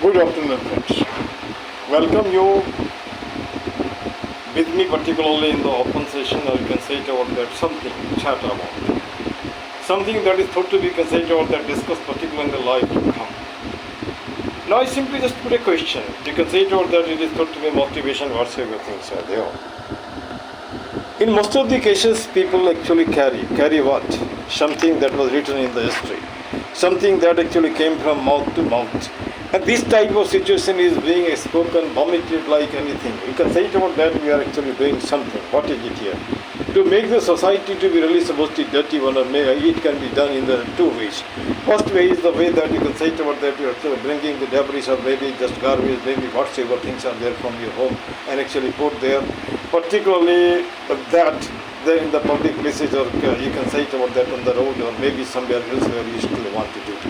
Good afternoon, friends. Welcome you with me, particularly in the open session, or you can say it about that something, chat about. Something that is thought to be considered or that discussed, particularly in the life to come. Now, I simply just put a question. You can say it or that it is thought to be motivation, whatsoever things are there. In most of the cases, people actually carry what? Something that was written in the history. Something that actually came from mouth to mouth. And this type of situation is being spoken, vomited like anything. You can say it about that we are actually doing something. What is it here? To make the society to be really supposed to be dirty one, or it can be done in the two ways. First way is the way that you can say it about that you are actually bringing the debris or maybe just garbage, maybe whatsoever things are there from your home and actually put there. Particularly that there in the public places, or you can say it about that on the road or maybe somewhere else where you still want to do it.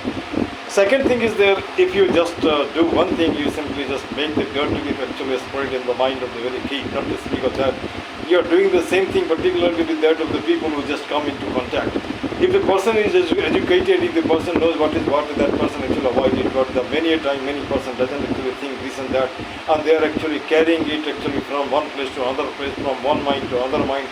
Second thing is there, if you just do one thing, you simply just make the dirt to be actually spread in the mind of the very key, not to speak of that. You are doing the same thing, particularly with that of the people who just come into contact. If the person is educated, if the person knows what that person actually avoid it, but the many a time many person doesn't actually think this and that, and they are actually carrying it actually from one place to another place, from one mind to another mind.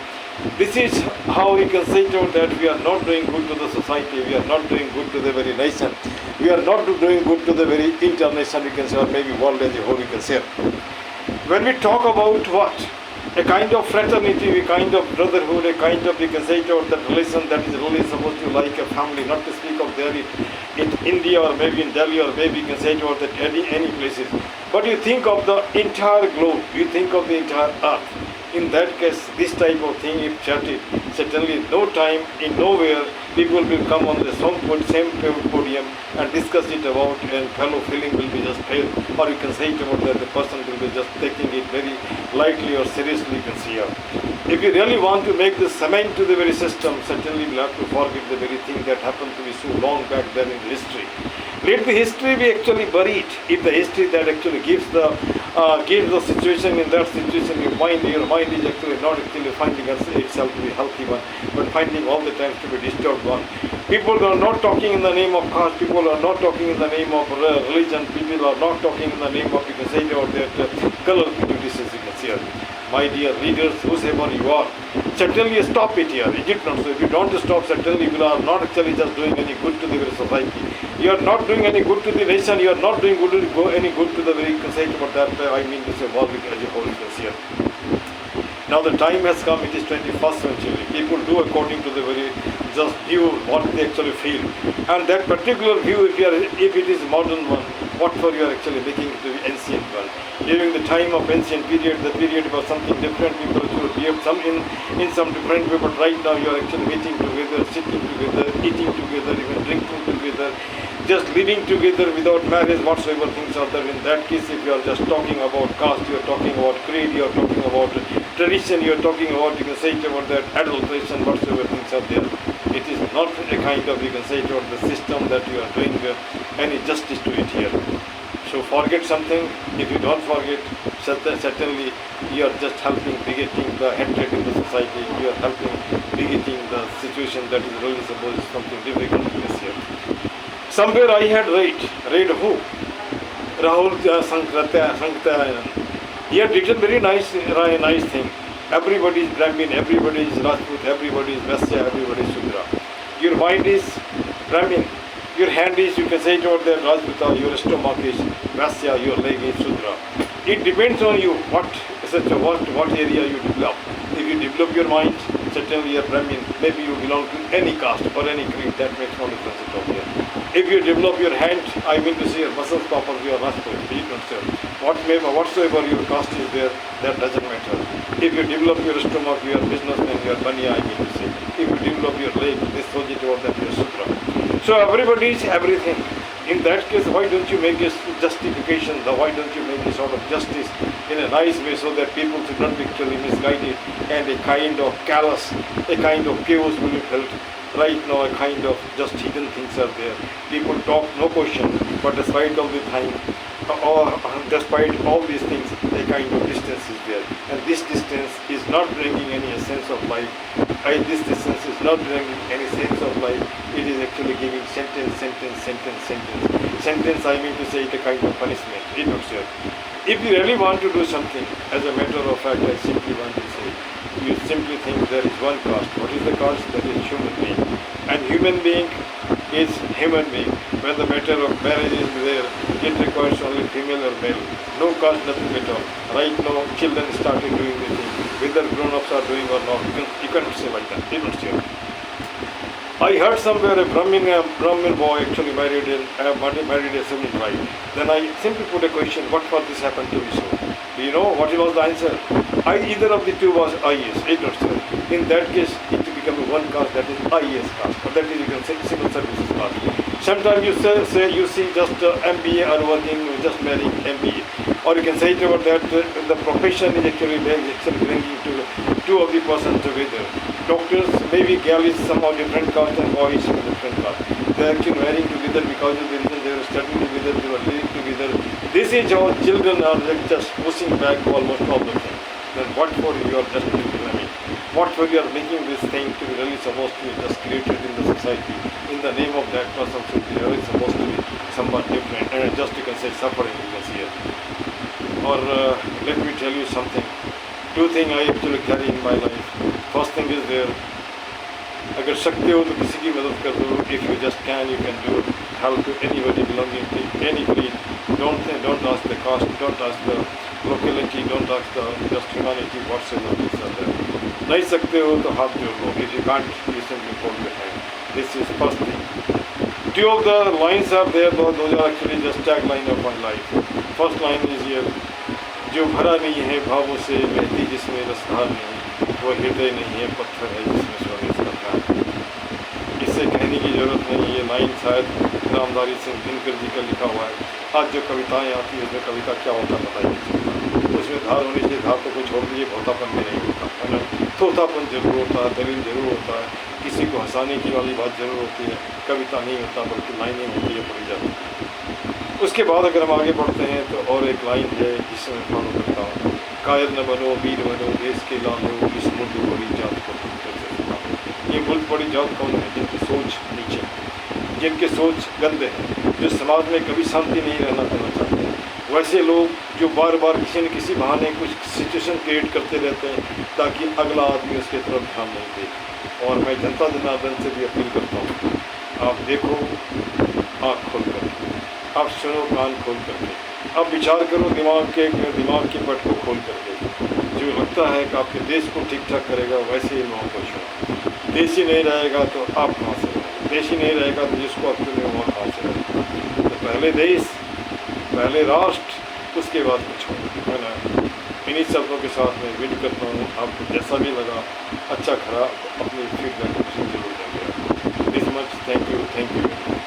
This is how we can say to that we are not doing good to the society, we are not doing good to the very nation, we are not doing good to the very international, we can say, or maybe world as a whole, we can say. When we talk about what? A kind of fraternity, a kind of brotherhood, a kind of, we can say that relation that is really supposed to like a family, not to speak of there in India or maybe in Delhi or maybe you can say that any places. But you think of the entire globe, you think of the entire earth. In that case, this type of thing, if chatted, certainly no time, in nowhere, people will come on the same podium and discuss it about, and fellow feeling will be just failed, or you can say it about that the person will be just taking it very lightly or seriously, you can see. If you really want to make the cement to the very system, certainly we'll have to forget the very thing that happened to be so long back then in history. Let the history be actually buried. If the history that actually gives the situation, in that situation your mind is actually not actually finding itself to be healthy one, but finding all the time to be disturbed one. People are not talking in the name of caste, people are not talking in the name of religion, people are not talking in the name of, you can say, or that color prejudices, you can see. My dear readers, whosoever you are, certainly stop it here. Is it not so? If you don't stop, certainly you are not actually just doing any good to the very society. You are not doing any good to the nation. You are not doing any good to the very society. But that I mean to say, world as a whole is here. Now the time has come. It is 21st century. People do according to the very just view what they actually feel, and that particular view, if it is modern one, what for you are actually making it to the ancient one. During the time of ancient period, the period was something different. People should behave in some different way, but right now you are actually meeting together, sitting together, eating together, even drinking together, just living together without marriage, whatsoever things are there. In that case, if you are just talking about caste, you are talking about creed, you are talking about tradition, you are talking about, you can say it about that adulteration, whatsoever things are there. It is not a kind of, you can say it about the system that you are doing any justice to it here. So forget something. If you don't forget, certainly you are just helping begetting the hatred in the society. You are helping begetting the situation that is really supposed something difficult this year. Somewhere I had read who? Rahul Sankarayan. He had written very nice thing. Everybody is Brahmin, everybody is Rajput, everybody is Vaisya, everybody is Shudra. Your mind is Brahmin. Your hand is, you can say it over there, Rajputa, your stomach is Vaisya, your leg is Shudra. It depends on you what area you develop. If you develop your mind, certainly you are Brahmin. Maybe you belong to any caste or any creed, that makes no difference at all here. If you develop your hand, I mean to say your muscles properly, you are Rajput, you don't say. Whatsoever your caste is there, that doesn't matter. If you develop your stomach, you are businessman, you are Baniya, I mean to say. If you develop your leg, this Sojit or that, you are Shudra. So everybody is everything. In that case, why don't you make a justification? Why don't you make a sort of justice in a nice way so that people should not be actually misguided and a kind of callous, a kind of chaos will be felt. Right now, a kind of just hidden things are there. People talk, no question, but despite of the time, or despite all these things, a kind of distance is there. And this distance is not bringing any sense of life. This distance is not bringing any sense of life. It is actually giving sentence. sentence I mean to say it a kind of punishment. It not sure. If you really want to do something, as a matter of fact, I simply want to say, you simply think there is one caste. What is the caste? That is human being. And human being is human being. When the matter of marriage is there, it requires only female or male. No caste, nothing at all. Right now, children started doing the thing. Whether grown-ups are doing or not, you cannot say like that. It not sure. I heard somewhere a Brahmin boy actually married a Muslim bride. Then I simply put a question, what for this happened to be so? Do you know what was the answer? Either of the two was IS, it not sure. In that case, it becomes one caste, that is IS caste, or that is you can say civil services caste. Sometimes you say you see just MBA are working, just marrying MBA. Or you can say it about that the profession is actually bringing two of the persons together. Doctors, maybe girl is somehow different caste and boy is different caste. They are actually marrying together because of the reason they were studying together, they were living together. This is how children are just pushing back almost all the things. Then what for you are just implementing? What for you are making this thing to be really supposed to be just created in the society? In the name of that person should be really supposed to be somewhat different and just you can say suffering you can see it. Or let me tell you something. Two things I actually carry in my life. First thing is there, अगर सकते हो तो किसी की मदद कर दो. If you just can, you can do help to anybody belonging to any creed. Don't ask the caste, don't ask the locality, don't ask the just humanity whatsoever is there. नहीं सकते हो तो हाथ जोड़ लो. If you can't, you simply fold your hand. This is first thing. Two of the lines are there, those are actually just tagline of my life. First line is here, जो भरा नहीं है भावों से बहती जिसमें रसधार नहीं, वो हृदय नहीं है पत्थर है जिसमें सोने का प्यार. इससे कहने की ज़रूरत नहीं. ये लाइन शायद रामधारी सिंह दिनकर जी का लिखा हुआ है. आज जो कविताएं आती है उसमें कविता क्या होता है पता ही नहीं चलता. उसमें धार होनी चाहिए, धार तो कोई छोड़ दीजिए, भोतापन भी नहीं होता है ना. थोथापन जरूर होता है, दलील जरूर होता है, किसी को हंसाने की वाली बात जरूर होती है. कविता नहीं होता बल्कि लाइनें होती है, पढ़ी जाती है. उसके बाद अगर हम आगे बढ़ते हैं तो और एक लाइन है जिससे मैं फॉलो करता हूँ. कायर न बनो वीर बनो देश के लालो, इस मुल्क बड़ी जात को तुम कैसे सिखाओ. ये मुल्क बड़ी जात कौन है? जिनकी सोच नीचे, जिनके सोच गंदे हैं, जो समाज में कभी शांति नहीं रहना करना चाहते हैं. वैसे लोग जो बार बार किसी न किसी बहाने कुछ सिचुएशन क्रिएट करते रहते हैं ताकि अगला आदमी उसके तरफ ध्यान नहीं दे. और मैं जनता जनार्दन से भी अपील करता हूँ, आप देखो आँख खोल कर, आप सुनो कान खोल करके, आप विचार करो दिमाग के पट को खोल करके. जो लगता है कि आपके देश को ठीक ठाक करेगा वैसे ही लोगों को सुनो. देश ही नहीं रहेगा तो आप कहाँ से रहेंगे? देश ही नहीं रहेगा तो जिसको आप चुने वहाँ कहाँ से रहेगा? तो पहले देश, पहले राष्ट्र, उसके बाद कुछ हो, है ना. इन्हीं शब्दों के साथ मैं विड करता हूँ. आपको जैसा भी लगा अच्छा खराब अपनी फीडबैक जरूर देंगे. This much. Thank you.